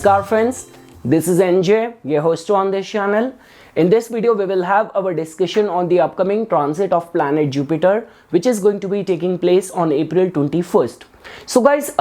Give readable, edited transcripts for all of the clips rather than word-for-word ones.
Namaskar friends, this is NJ, your host on this channel. In this video, we will have our discussion on the upcoming transit of planet Jupiter, which is going to be taking place on April 21st. So guys,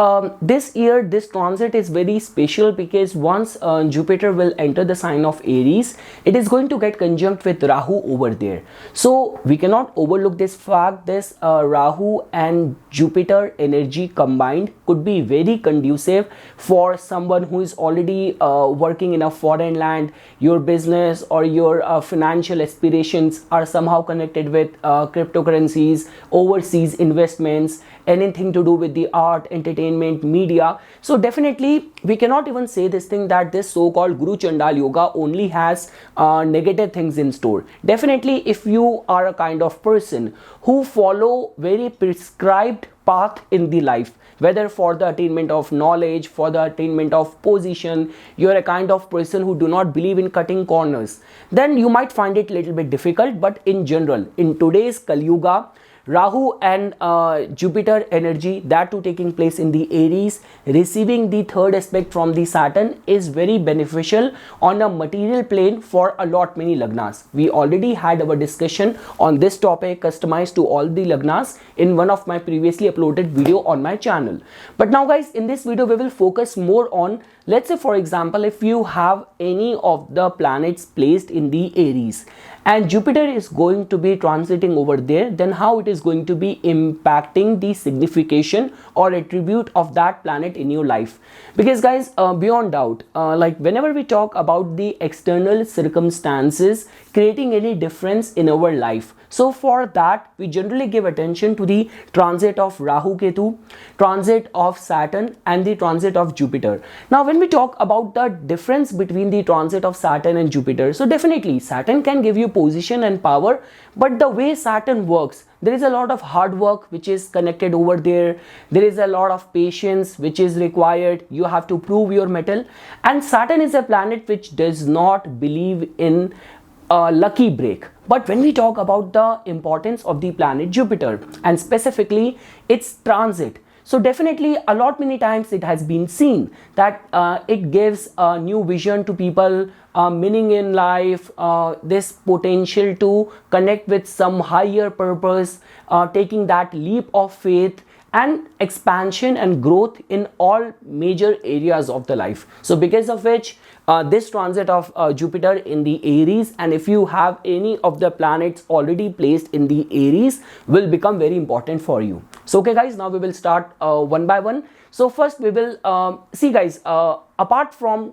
this year this transit is very special because once Jupiter will enter the sign of Aries, it is going to get conjunct with Rahu over there. So we cannot overlook this fact. This Rahu and Jupiter energy combined could be very conducive for someone who is already working in a foreign land. Your business or your financial aspirations are somehow connected with cryptocurrencies, overseas investments, anything to do with the art, entertainment, media. So definitely we cannot even say this thing that this so-called Guru Chandal Yoga only has negative things in store. Definitely if you are a kind of person who follow very prescribed path in the life, whether for the attainment of knowledge, for the attainment of position, you're a kind of person who do not believe in cutting corners, then you might find it a little bit difficult. But in general, in today's Kali Yuga, Rahu and Jupiter energy, that too taking place in the Aries, receiving the third aspect from the Saturn, is very beneficial on a material plane for a lot many lagnas. We already had our discussion on this topic customized to all the lagnas in one of my previously uploaded video on my channel. But now guys, in this video we will focus more on, let's say for example, if you have any of the planets placed in the Aries and Jupiter is going to be transiting over there, then how it is going to be impacting the signification or attribute of that planet in your life. Because guys, beyond doubt, like whenever we talk about the external circumstances creating any difference in our life, so for that we generally give attention to the transit of Rahu Ketu, transit of Saturn and the transit of Jupiter. Now when we talk about the difference between the transit of Saturn and Jupiter, so definitely Saturn can give you position and power, but the way Saturn works, there is a lot of hard work which is connected over there. There is a lot of patience which is required. You have to prove your mettle. And Saturn is a planet which does not believe in a lucky break. But when we talk about the importance of the planet Jupiter and specifically its transit, so definitely a lot many times it has been seen that it gives a new vision to people, meaning in life, this potential to connect with some higher purpose, taking that leap of faith and expansion and growth in all major areas of the life. So because of which this transit of Jupiter in the Aries, and if you have any of the planets already placed in the Aries, will become very important for you. So okay guys, now we will start one by one. So first we will see guys, apart from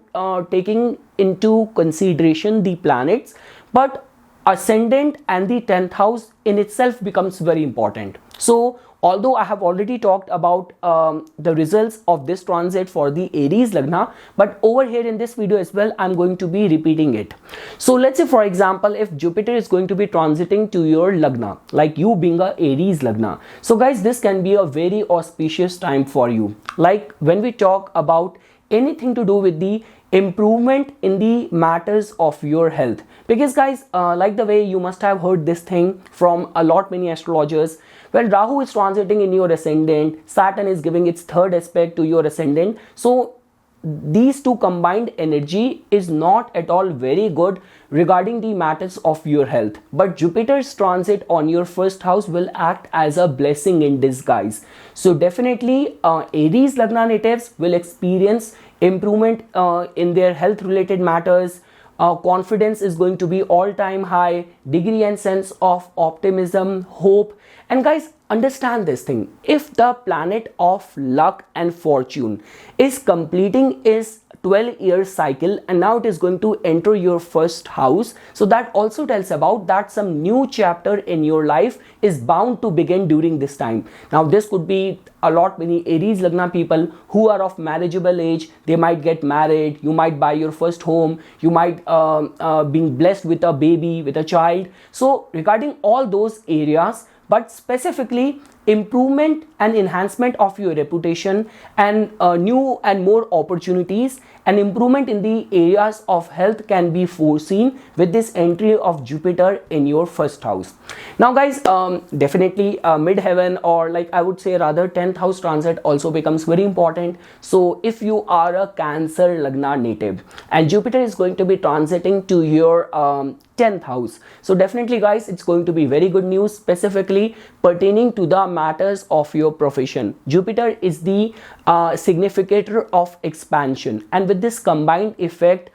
taking into consideration the planets, but ascendant and the 10th house in itself becomes very important. So although I have already talked about the results of this transit for the Aries Lagna, but over here in this video as well, I'm going to be repeating it. So let's say for example, if Jupiter is going to be transiting to your Lagna, like you being a Aries Lagna. So guys, this can be a very auspicious time for you. Like when we talk about anything to do with the improvement in the matters of your health, because guys, like the way you must have heard this thing from a lot many astrologers, when Rahu is transiting in your ascendant, Saturn is giving its third aspect to your ascendant. So these two combined energy is not at all very good regarding the matters of your health. But Jupiter's transit on your first house will act as a blessing in disguise. So definitely Aries Lagna natives will experience improvement in their health related matters. Confidence is going to be all-time high, degree and sense of optimism, hope. And guys, understand this thing. If the planet of luck and fortune is completing its 12-year cycle and now it is going to enter your first house, so that also tells about that some new chapter in your life is bound to begin during this time. Now this could be a lot many Aries Lagna people who are of marriageable age. They might get married, you might buy your first home, you might being blessed with a baby, with a child. So regarding all those areas, but specifically improvement and enhancement of your reputation, and new and more opportunities and improvement in the areas of health can be foreseen with this entry of Jupiter in your first house. Now guys, definitely midheaven, or like I would say rather 10th house transit also becomes very important. So if you are a Cancer Lagna native and Jupiter is going to be transiting to your 10th house, so definitely guys, it's going to be very good news, specifically pertaining to the matters of your profession. Jupiter is the significator of expansion, and with this combined effect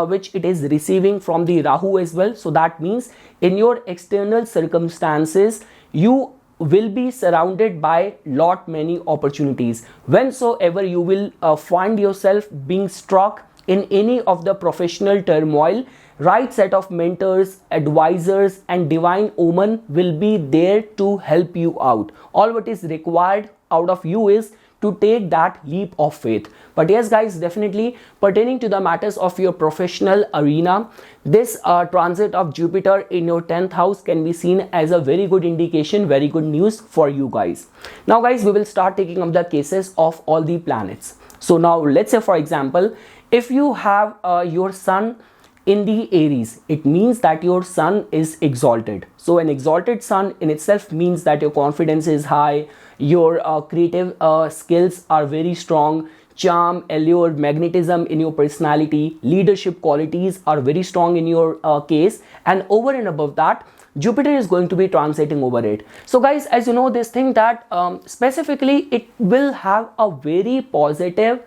which it is receiving from the Rahu as well, so that means in your external circumstances you will be surrounded by lot many opportunities. Whensoever you will find yourself being struck in any of the professional turmoil, right set of mentors, advisors and divine omen will be there to help you out. All what is required out of you is to take that leap of faith. But yes guys, definitely pertaining to the matters of your professional arena, this transit of Jupiter in your 10th house can be seen as a very good indication, very good news for you guys. Now guys, we will start taking up the cases of all the planets. So now let's say for example, if you have your sun in the Aries, it means that your sun is exalted. So an exalted sun in itself means that your confidence is high, your creative skills are very strong, charm, allure, magnetism in your personality, leadership qualities are very strong in your case, and over and above that, Jupiter is going to be transiting over it. So guys, as you know this thing that specifically it will have a very positive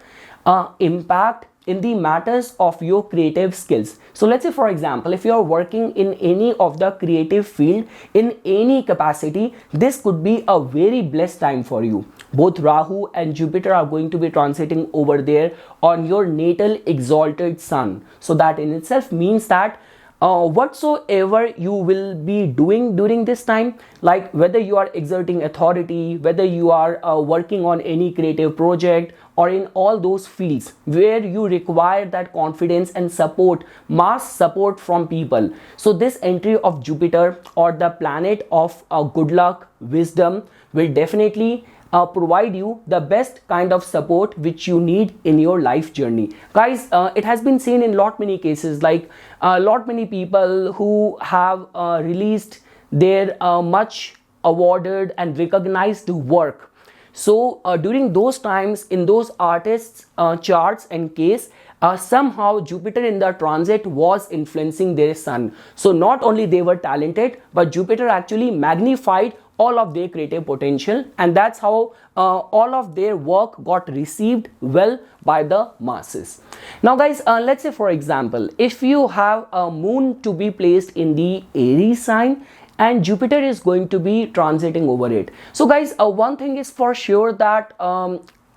impact in the matters of your creative skills. So let's say for example, if you are working in any of the creative field in any capacity, this could be a very blessed time for you. Both Rahu and Jupiter are going to be transiting over there on your natal exalted sun. So that in itself means that whatsoever you will be doing during this time, like whether you are exerting authority, whether you are working on any creative project, or in all those fields where you require that confidence and support, mass support from people. So this entry of Jupiter, or the planet of good luck, wisdom, will definitely provide you the best kind of support which you need in your life journey. Guys, it has been seen in lot many cases, like lot many people who have released their much awarded and recognized work. So during those times, in those artists charts and case, somehow Jupiter in the transit was influencing their sun. So not only they were talented, but Jupiter actually magnified all of their creative potential, and that's how all of their work got received well by the masses. Now guys, let's say for example, if you have a moon to be placed in the Aries sign and Jupiter is going to be transiting over it. So guys, one thing is for sure that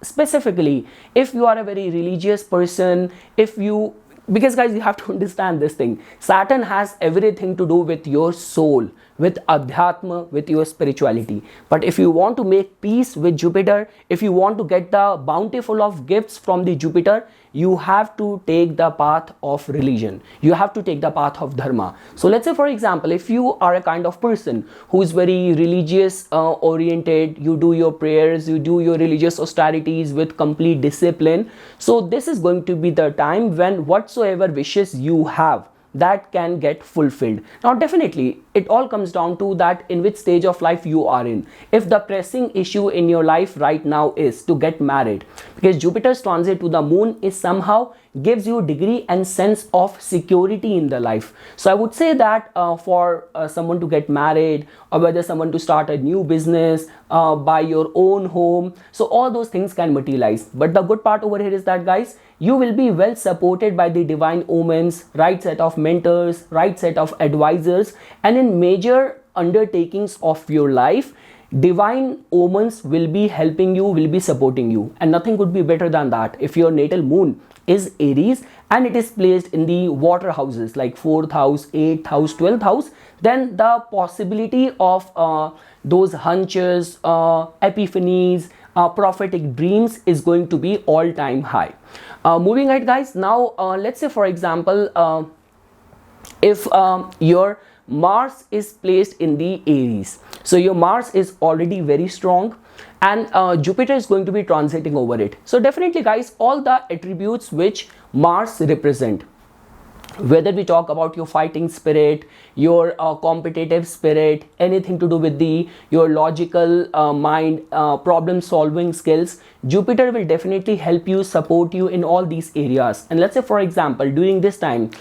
specifically if you are a very religious person, because guys, you have to understand this thing, Saturn has everything to do with your soul, with adhyatma, with your spirituality. But if you want to make peace with Jupiter, if you want to get the bountiful of gifts from the Jupiter, you have to take the path of religion, you have to take the path of dharma. So let's say for example, if you are a kind of person who is very religious oriented, you do your prayers, you do your religious austerities with complete discipline, so this is going to be the time when whatsoever wishes you have, that can get fulfilled. Now definitely it all comes down to that in which stage of life you are in. If the pressing issue in your life right now is to get married, because Jupiter's transit to the moon is somehow gives you degree and sense of security in the life. So I would say that for someone to get married, or whether someone to start a new business, buy your own home, so all those things can materialize. But the good part over here is that guys, you will be well supported by the divine omens, right set of mentors, right set of advisors, and in major undertakings of your life, divine omens will be helping you, will be supporting you, and nothing could be better than that. If your natal moon is Aries and it is placed in the water houses like 4th house, 8th house, 12th house, then the possibility of those hunches, epiphanies, prophetic dreams is going to be all-time high. Moving ahead guys, now let's say for example, if your Mars is placed in the Aries. So your Mars is already very strong, and Jupiter is going to be transiting over it. So definitely guys, all the attributes which Mars represent, whether we talk about your fighting spirit, your competitive spirit, anything to do with your logical mind, problem solving skills, Jupiter will definitely help you, support you in all these areas. And let's say for example, during this time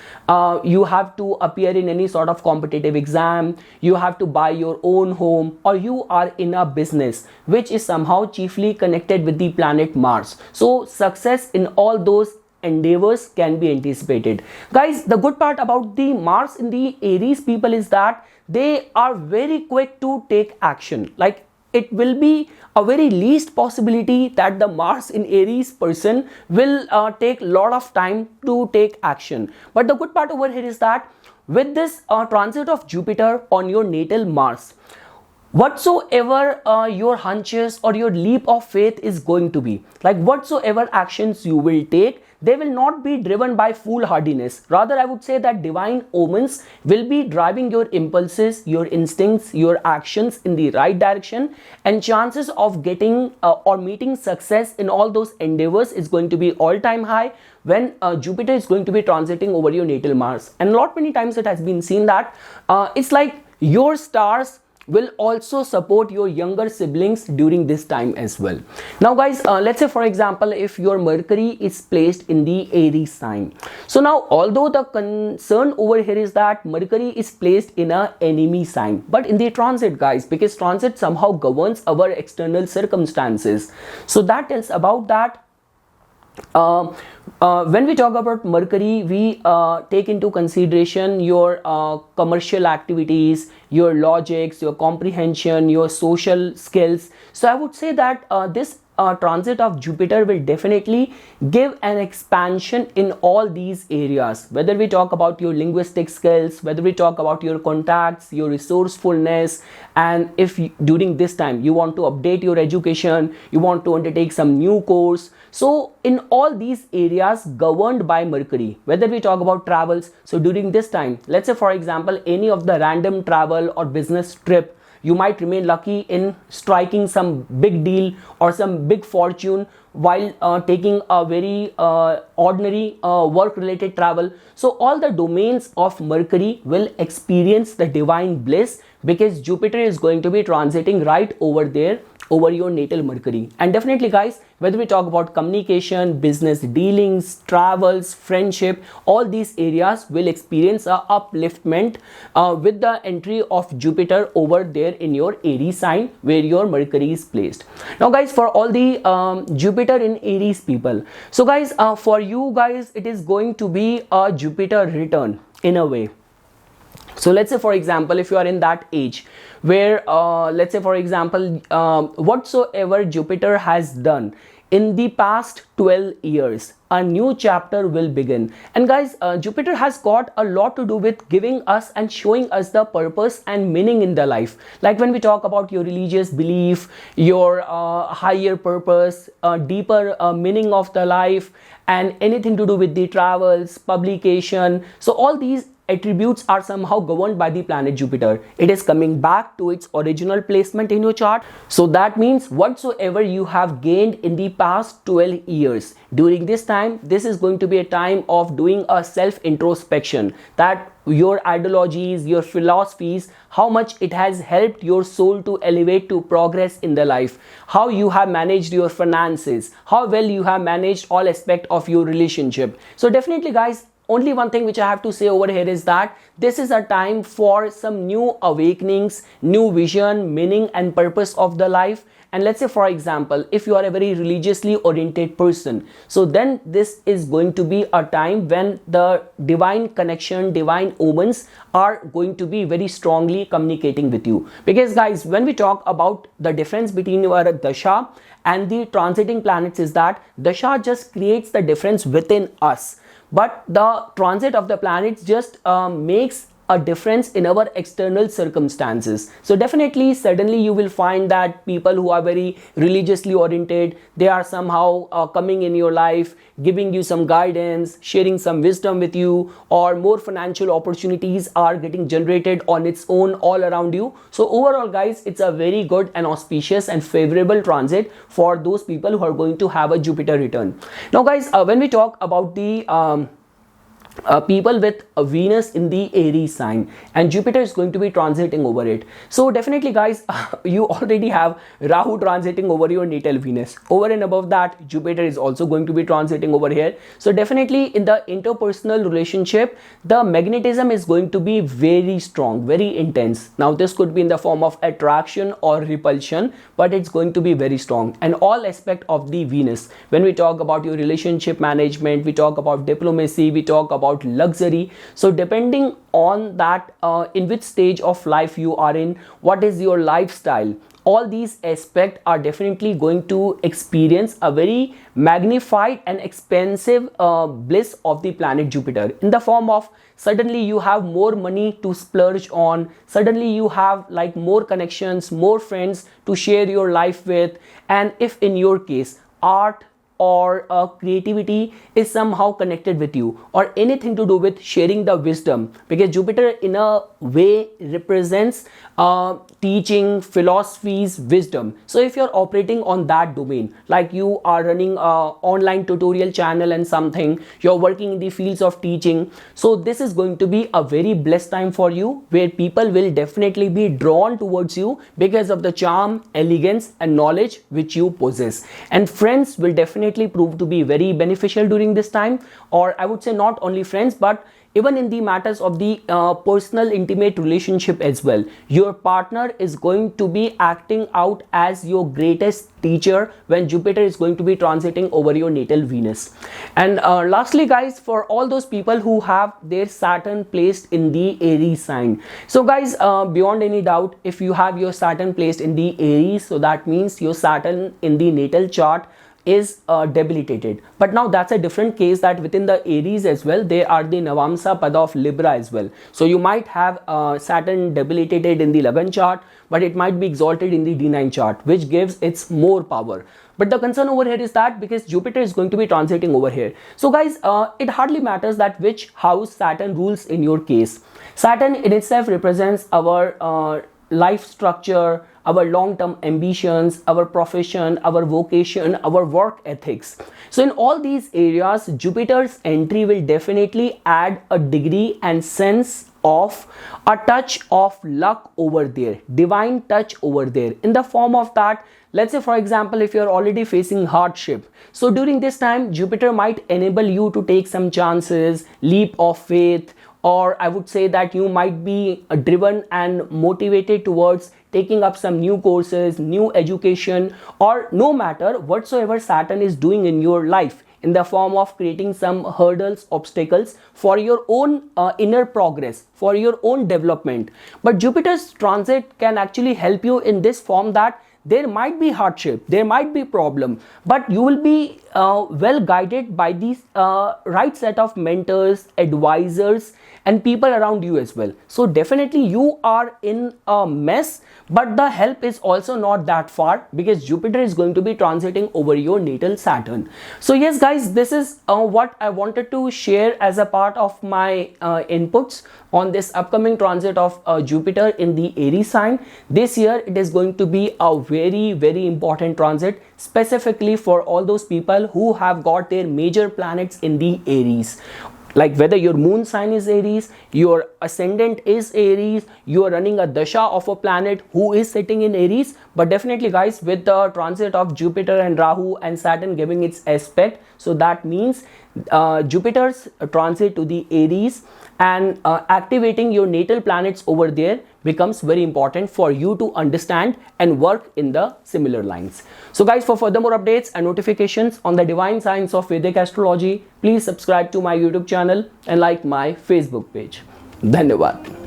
you have to appear in any sort of competitive exam, you have to buy your own home, or you are in a business which is somehow chiefly connected with the planet Mars. So success in all those endeavors can be anticipated. Guys, the good part about the Mars in the Aries people is that they are very quick to take action. Like, it will be a very least possibility that the Mars in Aries person will take a lot of time to take action. But the good part over here is that with this transit of Jupiter on your natal Mars, whatsoever your hunches or your leap of faith is going to be, like whatsoever actions you will take, they will not be driven by foolhardiness. Rather, I would say that divine omens will be driving your impulses, your instincts, your actions in the right direction, and chances of getting or meeting success in all those endeavors is going to be all-time high when Jupiter is going to be transiting over your natal Mars. And many times it has been seen that it's like your stars will also support your younger siblings during this time as well. Now guys, let's say for example, if your Mercury is placed in the Aries sign. So now, although the concern over here is that Mercury is placed in a enemy sign, but in the transit guys, because transit somehow governs our external circumstances, so that tells about that when we talk about Mercury, we take into consideration your commercial activities, your logics, your comprehension, your social skills. So I would say that this transit of Jupiter will definitely give an expansion in all these areas, whether we talk about your linguistic skills, whether we talk about your contacts, your resourcefulness, and if during this time you want to update your education, you want to undertake some new course. So in all these areas governed by Mercury, whether we talk about travels, so during this time, let's say for example, any of the random travel or business trip, you might remain lucky in striking some big deal or some big fortune while taking a very ordinary work related travel. So all the domains of Mercury will experience the divine bliss, because Jupiter is going to be transiting right over there over your natal Mercury. And definitely guys, whether we talk about communication, business dealings, travels, friendship, all these areas will experience a upliftment with the entry of Jupiter over there in your Aries sign where your Mercury is placed. Now guys, for all the Jupiter in Aries people, so guys, for you guys it is going to be a Jupiter return in a way. So let's say for example, if you are in that age where let's say for example, whatsoever Jupiter has done in the past 12 years, a new chapter will begin. And guys, Jupiter has got a lot to do with giving us and showing us the purpose and meaning in the life. Like when we talk about your religious belief, your higher purpose, deeper meaning of the life, and anything to do with the travels, publication. So all these attributes are somehow governed by the planet Jupiter. It is coming back to its original placement in your chart. So that means whatsoever you have gained in the past 12 years, during this time, this is going to be a time of doing a self introspection, that your ideologies, your philosophies, how much it has helped your soul to elevate, to progress in the life, how you have managed your finances, how well you have managed all aspect of your relationship. So definitely guys, only one thing which I have to say over here is that this is a time for some new awakenings, new vision, meaning and purpose of the life. And let's say for example, if you are a very religiously oriented person, so then this is going to be a time when the divine connection, divine omens are going to be very strongly communicating with you. Because guys, when we talk about the difference between your dasha and the transiting planets is that dasha just creates the difference within us, but the transit of the planets just makes a difference in our external circumstances. So definitely suddenly you will find that people who are very religiously oriented, they are somehow coming in your life, giving you some guidance, sharing some wisdom with you, or more financial opportunities are getting generated on its own all around you. So overall guys, it's a very good and auspicious and favorable transit for those people who are going to have a Jupiter return. Now guys, when we talk about the people with a Venus in the Aries sign and Jupiter is going to be transiting over it. So definitely guys, you already have Rahu transiting over your natal Venus. Over and above that, Jupiter is also going to be transiting over here. So definitely in the interpersonal relationship, the magnetism is going to be very strong, very intense. Now this could be in the form of attraction or repulsion, but it's going to be very strong. And all aspect of the Venus, when we talk about your relationship management, we talk about diplomacy, we talk about luxury. So depending on that, in which stage of life you are in, what is your lifestyle, all these aspects are definitely going to experience a very magnified and expensive bliss of the planet Jupiter, in the form of suddenly you have more money to splurge on, suddenly you have like more connections, more friends to share your life with. And if in your case art or creativity is somehow connected with you, or anything to do with sharing the wisdom, because Jupiter in a way represents teaching, philosophies, wisdom. So if you're operating on that domain, like you are running a online tutorial channel and something, you're working in the fields of teaching, so this is going to be a very blessed time for you, where people will definitely be drawn towards you because of the charm, elegance and knowledge which you possess. And friends will definitely prove to be very beneficial during this time, or I would say not only friends, but even in the matters of the personal intimate relationship as well. Your partner is going to be acting out as your greatest teacher when Jupiter is going to be transiting over your natal Venus. And lastly guys, for all those people who have their Saturn placed in the Aries sign, so guys, beyond any doubt, if you have your Saturn placed in the Aries, so that means your Saturn in the natal chart is debilitated. But now that's a different case, that within the Aries as well, there are the Navamsa Pada of Libra as well. So you might have Saturn debilitated in the Lagan chart, but it might be exalted in the D9 chart, which gives its more power. But the concern over here is that because Jupiter is going to be transiting over here, so guys, it hardly matters that which house Saturn rules in your case. Saturn in itself represents our life structure, our long-term ambitions, our profession, our vocation, our work ethics. So in all these areas, Jupiter's entry will definitely add a degree and sense of a touch of luck over there, divine touch over there, in the form of that, let's say for example, if you're already facing hardship, so during this time Jupiter might enable you to take some chances, leap of faith, or I would say that you might be driven and motivated towards taking up some new courses, new education, or no matter whatsoever Saturn is doing in your life, in the form of creating some hurdles, obstacles for your own inner progress, for your own development. But Jupiter's transit can actually help you in this form, that there might be hardship, there might be problem, but you will be well guided by these right set of mentors, advisors and people around you as well. So definitely you are in a mess, but the help is also not that far, because Jupiter is going to be transiting over your natal Saturn. So yes guys, this is what I wanted to share as a part of my inputs on this upcoming transit of Jupiter in the Aries sign. This year it is going to be a very important transit, specifically for all those people who have got their major planets in the Aries. Like whether your moon sign is Aries, your ascendant is Aries, you are running a dasha of a planet who is sitting in Aries. But definitely guys, with the transit of Jupiter and Rahu and Saturn giving its aspect, so that means Jupiter's transit to the Aries and activating your natal planets over there becomes very important for you to understand and work in the similar lines. So guys, for further more updates and notifications on the divine science of Vedic astrology, please subscribe to my YouTube channel and like my Facebook page. Dhanyavad.